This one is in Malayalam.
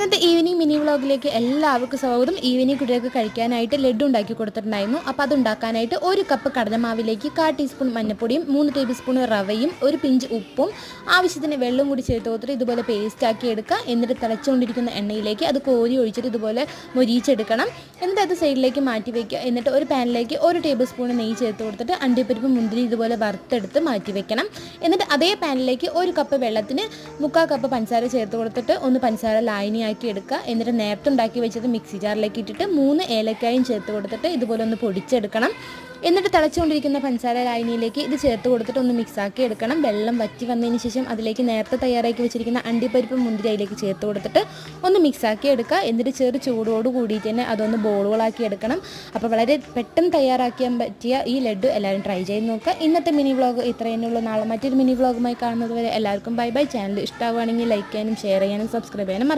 ഇന്നത്തെ ഈവനിങ് മിനി വ്ളോഗിലേക്ക് എല്ലാവർക്കും സ്വാഗതം. ഈവനിങ് കുട്ടികൾക്ക് കഴിക്കാനായിട്ട് ലഡ്ഡു ഉണ്ടാക്കി കൊടുത്തിട്ടുണ്ടായിരുന്നു. അപ്പോൾ അതുണ്ടാക്കാനായിട്ട് 1 കപ്പ് കടലമാവിലേക്ക് 1/4 ടീസ്പൂൺ മഞ്ഞൾപ്പൊടിയും 3 ടേബിൾ സ്പൂൺ റവയും 1 പിഞ്ച് ഉപ്പും ആവശ്യത്തിന് വെള്ളം കൂടി ചേർത്ത് കൊടുത്തിട്ട് ഇതുപോലെ പേസ്റ്റ് ആക്കി എടുക്കുക. എന്നിട്ട് തിളച്ചുകൊണ്ടിരിക്കുന്ന എണ്ണയിലേക്ക് അത് കോരി ഒഴിച്ചിട്ട് ഇതുപോലെ മൊരിയിച്ചെടുക്കണം. എന്നിട്ട് അത് സൈഡിലേക്ക് മാറ്റി വയ്ക്കുക. എന്നിട്ട് ഒരു പാനിലേക്ക് 1 ടേബിൾ സ്പൂൺ നെയ്യ് ചേർത്ത് കൊടുത്തിട്ട് അണ്ടിപ്പരിപ്പ് മുന്തിരി ഇതുപോലെ വറുത്തെടുത്ത് മാറ്റി വെക്കണം. എന്നിട്ട് അതേ പാനിലേക്ക് 1 കപ്പ് വെള്ളത്തിന് 1/4 കപ്പ് പഞ്ചസാര ചേർത്ത് കൊടുത്തിട്ട് ഒന്ന് പഞ്ചസാര ലായനിയാക്കി എടുക്കുക. എന്നിട്ട് നേരത്തെ ഉണ്ടാക്കി വെച്ചത് മിക്സി ജാറിലേക്ക് ഇട്ടിട്ട് 3 ഏലക്കായും ചേർത്ത് കൊടുത്തിട്ട് ഇതുപോലെ ഒന്ന് പൊടിച്ചെടുക്കണം. എന്നിട്ട് തിളച്ചുകൊണ്ടിരിക്കുന്ന പഞ്ചസാര ലായനിയിലേക്ക് ഇത് ചേർത്ത് കൊടുത്തിട്ട് ഒന്ന് മിക്സാക്കി എടുക്കണം. വെള്ളം വറ്റി വന്നതിന് ശേഷം അതിലേക്ക് നേരത്തെ തയ്യാറാക്കി വെച്ചിരിക്കുന്ന അണ്ടിപ്പരിപ്പ് മുന്തിരി അതിലേക്ക് ചേർത്ത് കൊടുത്തിട്ട് ഒന്ന് മിക്സാക്കി എടുക്കുക. എന്നിട്ട് ചെറു ചൂടോട് കൂടിയിട്ട് തന്നെ അതൊന്ന് ബോളുകളാക്കി എടുക്കണം. അപ്പോൾ വളരെ പെട്ടെന്ന് തയ്യാറാക്കാൻ പറ്റിയ ഈ ലഡ്ഡു എല്ലാവരും ട്രൈ ചെയ്ത് നോക്കുക. ഇന്നത്തെ മിനി വ്ളോഗ് ഇത്രയെന്നുള്ളൂ. നാളെ മറ്റൊരു മിനി വ്ളോഗുമായി കാണുന്നത് വരെ എല്ലാവർക്കും ബൈ ബൈ. ചാനൽ ഇഷ്ടമാവുകയാണെങ്കിൽ ലൈക്ക് ചെയ്യാനും ഷെയർ ചെയ്യാനും സബ്സ്ക്രൈബ് ചെയ്യാനും